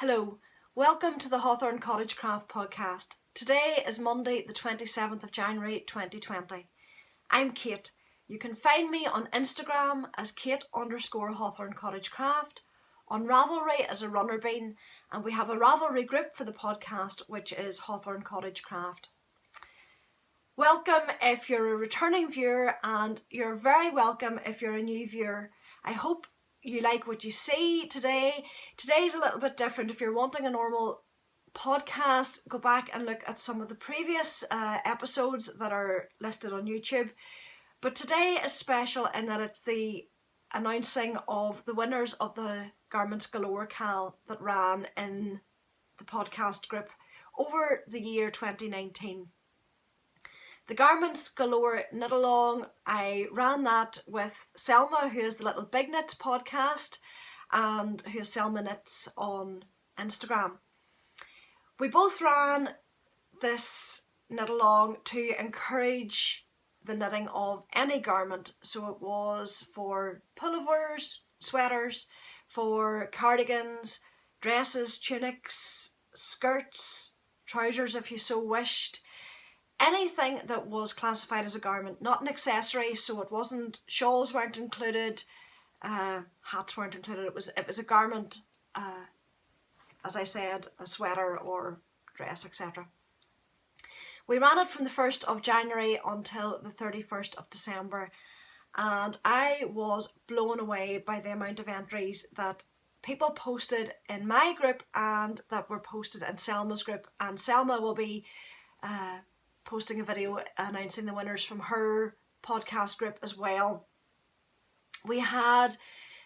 Hello, welcome to the Hawthorn Cottage-Craft Podcast. Today is Monday the 27th of January 2020. I'm Kate. You can find me on Instagram as Kate_Hawthorncottagecraft, on Ravelry as ARunnerBean, and we have a Ravelry group for the podcast which is Hawthorn Cottage-Craft. Welcome if you're a returning viewer, and you're very welcome if you're a new viewer. I hope you like what you see today. Today's a little bit different. If you're wanting a normal podcast, go back and look at some of the previous episodes that are listed on YouTube. But today is special in that it's the announcing of the winners of the Garments Galore KAL that ran in the podcast group over the year 2019. The Garments Galore Knit Along, I ran that with Selma, who is the Little Big Knits podcast, and who is Selma Knits on Instagram. We both ran this knit along to encourage the knitting of any garment. So it was for pullovers, sweaters, for cardigans, dresses, tunics, skirts, trousers if you so wished. Anything that was classified as a garment, not an accessory, so it wasn't, shawls weren't included, hats weren't included, it was a garment, as I said, a sweater or dress, etc. We ran it from the 1st of January until the 31st of December, and I was blown away by the amount of entries that people posted in my group and that were posted in Selma's group, and Selma will be posting a video announcing the winners from her podcast group as well. We had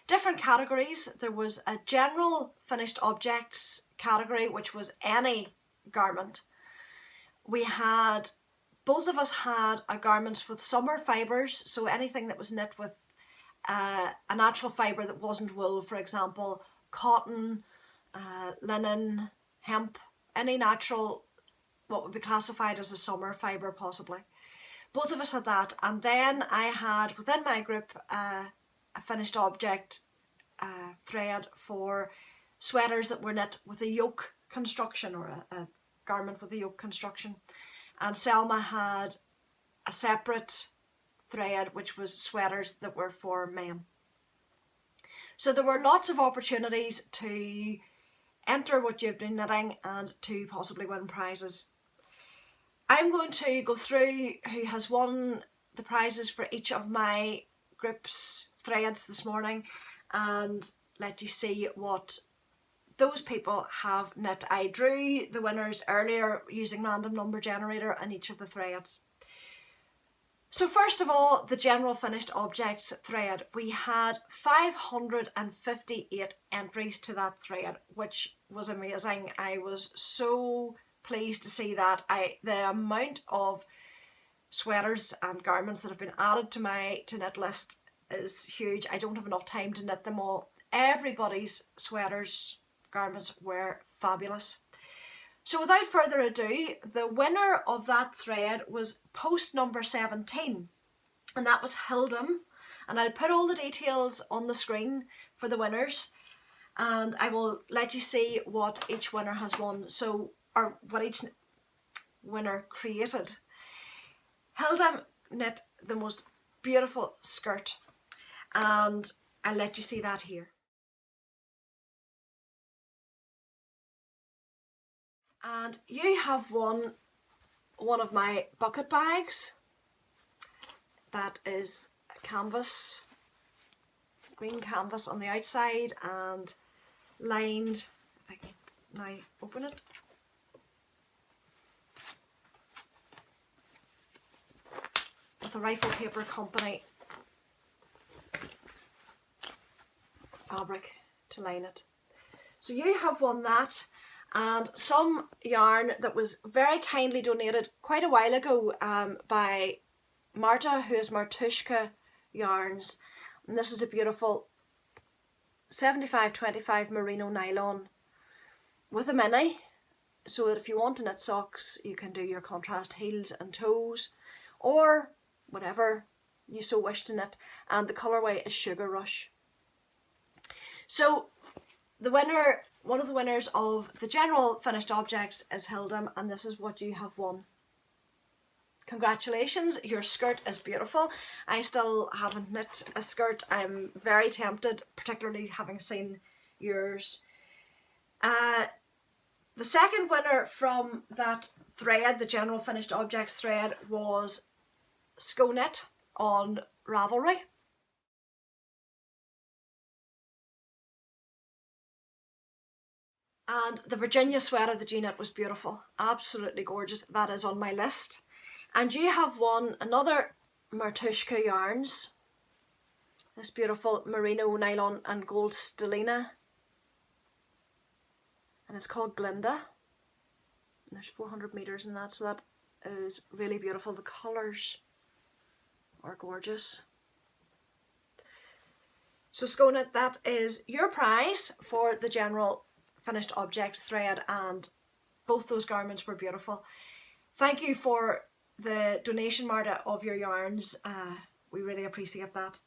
different categories. There was a general finished objects category, which was any garment. We had, both of us had a garments with summer fibres, so anything that was knit with a natural fibre that wasn't wool, for example, cotton, linen, hemp, any natural, what would be classified as a summer fibre possibly. Both of us had that, and then I had within my group a finished object thread for sweaters that were knit with a yoke construction, or a garment with a yoke construction, and Selma had a separate thread which was sweaters that were for men. So there were lots of opportunities to enter what you've been knitting and to possibly win prizes. I'm going to go through who has won the prizes for each of my group's threads this morning and let you see what those people have knit. I drew the winners earlier using random number generator on each of the threads. So first of all, the general finished objects thread. We had 558 entries to that thread, which was amazing. I was so pleased to see that. The amount of sweaters and garments that have been added to my to knit list is huge. I don't have enough time to knit them all. Everybody's sweaters, garments were fabulous. So without further ado, the winner of that thread was post number 17, and that was Hildam, and I'll put all the details on the screen for the winners, and I will let you see what each winner has won, or what each winner created. Hildam knit the most beautiful skirt, and I'll let you see that here. And you have won one of my bucket bags. That is canvas, green canvas on the outside and lined, if I can now open it, with a Rifle Paper Company fabric to line it. So you have won that, and some yarn that was very kindly donated quite a while ago by Marta, who is Martushka Yarns, and this is a beautiful 75/25 merino nylon with a mini, so that if you want to knit socks you can do your contrast heels and toes, or whatever you so wish to knit, and the colourway is Sugar Rush. So the winner one of the winners of the general finished objects is Hildam, and this is what you have won. Congratulations, your skirt is beautiful. I still haven't knit a skirt. I'm very tempted, particularly having seen yours. The second winner from that thread, the general finished objects thread, was Skoknit on Ravelry. And the Virginia sweater that you knit was beautiful, absolutely gorgeous. That is on my list. And you have won another Martushka yarns, this beautiful merino nylon and gold stellina, and it's called Glinda. And there's 400 meters in that, so that is really beautiful. The colours are gorgeous. So Skoknit, that is your prize for the general finished objects thread, and both those garments were beautiful. Thank you for the donation, Marta, of your yarns. We really appreciate that.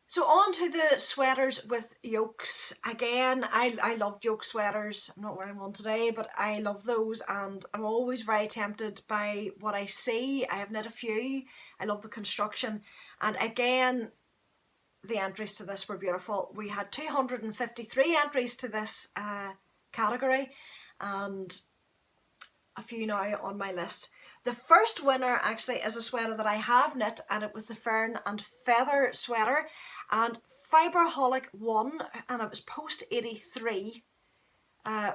So on to the sweaters with yokes. Again, I loved yoke sweaters. I'm not wearing one today, but I love those, and I'm always very tempted by what I see. I have knit a few. I love the construction, and again, the entries to this were beautiful. We had 253 entries to this category, and a few now on my list. The first winner actually is a sweater that I have knit, and it was the Fern and Feather sweater, and Fiberholic won, and it was post 83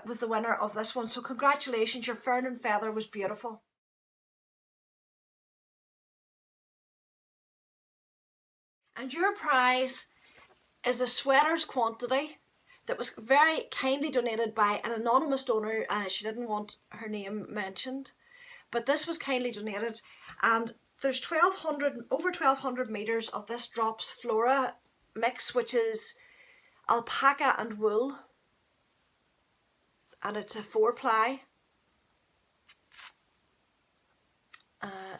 was the winner of this one. So congratulations, your Fern and Feather was beautiful. And your prize is a sweaters quantity that was very kindly donated by an anonymous donor. She didn't want her name mentioned, but this was kindly donated, and there's over 1200 meters of this Drops Flora mix, which is alpaca and wool, and it's a 4-ply.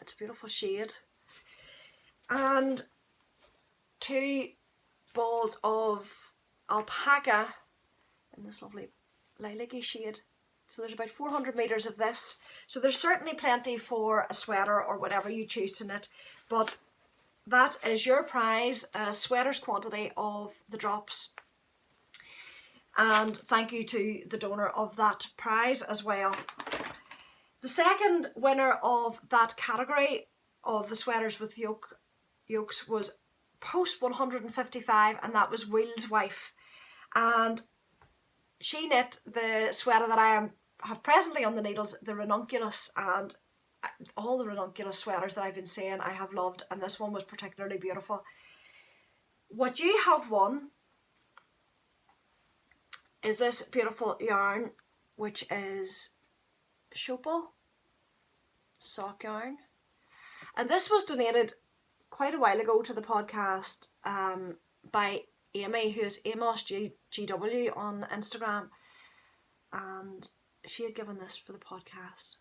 It's a beautiful shade, and 2 balls of alpaca in this lovely lilac-y shade. So there's about 400 meters of this. So there's certainly plenty for a sweater or whatever you choose to knit, but that is your prize, a sweaters quantity of the Drops. And thank you to the donor of that prize as well. The second winner of that category of the sweaters with yokes was post 155, and that was Wheel's wife, and she knit the sweater that I have presently on the needles, the Ranunculus, and all the Ranunculus sweaters that I've been seeing I have loved, and this one was particularly beautiful. What you have won is this beautiful yarn, which is Shopel sock yarn, and this was donated quite a while ago to the podcast by Amy, who is Amos GW on Instagram, and she had given this for the podcast.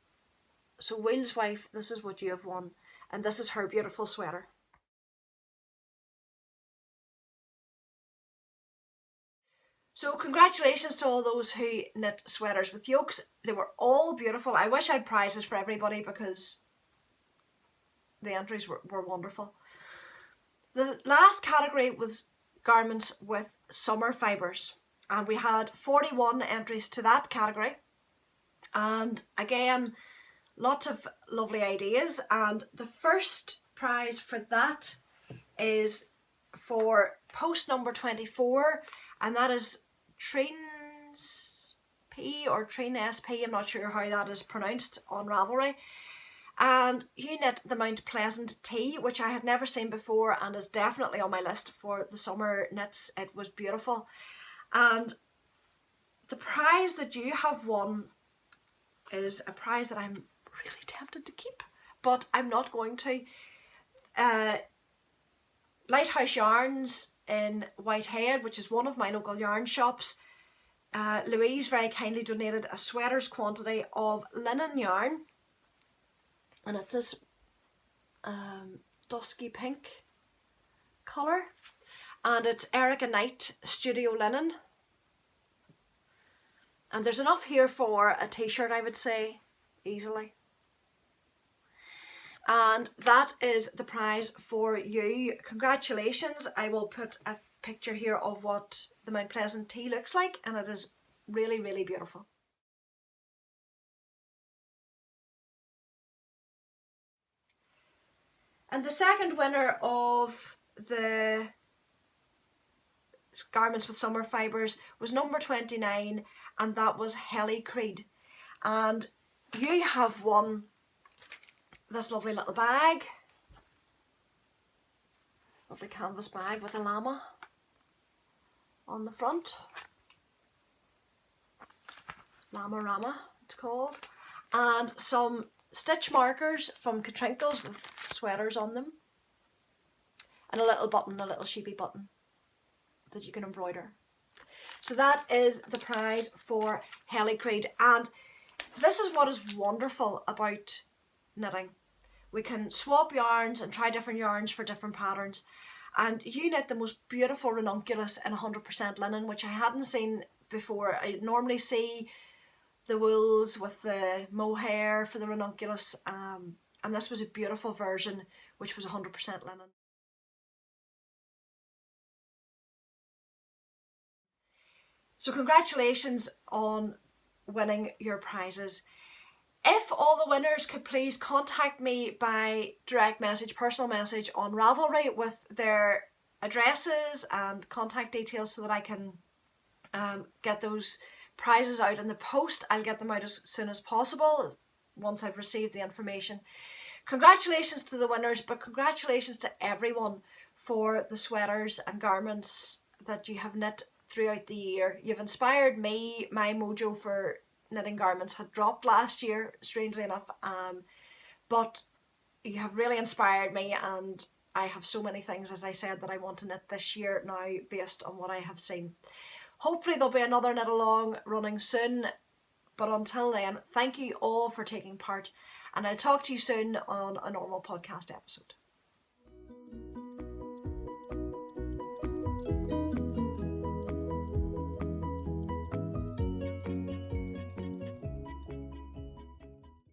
So Wheel's wife, this is what you have won, and this is her beautiful sweater. So congratulations to all those who knit sweaters with yokes. They were all beautiful. I wish I had prizes for everybody because the entries were wonderful. The last category was garments with summer fibres, and we had 41 entries to that category, and again lots of lovely ideas. And the first prize for that is for post number 24, and that is Trines P or Trine SP, I'm not sure how that is pronounced on Ravelry. And you knit the Mount Pleasant tee, which I had never seen before and is definitely on my list for the summer knits. It was beautiful. And the prize that you have won is a prize that I'm really tempted to keep, but I'm not going to. Lighthouse Yarns in Whitehead, which is one of my local yarn shops, Louise very kindly donated a sweaters quantity of linen yarn, and it's this dusky pink colour, and it's Erica Knight Studio Linen, And there's enough here for a t-shirt, I would say, easily. And that is the prize for you. Congratulations. I will put a picture here of what the Mount Pleasant tea looks like, and it is really, really beautiful. And the second winner of the Garments with Summer Fibres was number 29, and that was Helly Creed. And you have won this lovely little bag, lovely canvas bag with a llama on the front. Llama Rama it's called. And some stitch markers from Katrinkles with sweaters on them. And a little button, a little sheepy button that you can embroider. So that is the prize for Helly Creed. And this is what is wonderful about knitting. We can swap yarns and try different yarns for different patterns. And you knit the most beautiful ranunculus in 100% linen, which I hadn't seen before. I normally see the wools with the mohair for the ranunculus, and this was a beautiful version which was 100% linen. So congratulations on winning your prizes. If all the winners could please contact me by direct message, personal message on Ravelry with their addresses and contact details so that I can get those prizes out in the post. I'll get them out as soon as possible once I've received the information. Congratulations to the winners, but congratulations to everyone for the sweaters and garments that you have knit throughout the year. You've inspired me. My mojo for knitting garments had dropped last year, strangely enough, but you have really inspired me, and I have so many things, as I said, that I want to knit this year now based on what I have seen. Hopefully there'll be another knit along running soon, but until then, thank you all for taking part, and I'll talk to you soon on a normal podcast episode.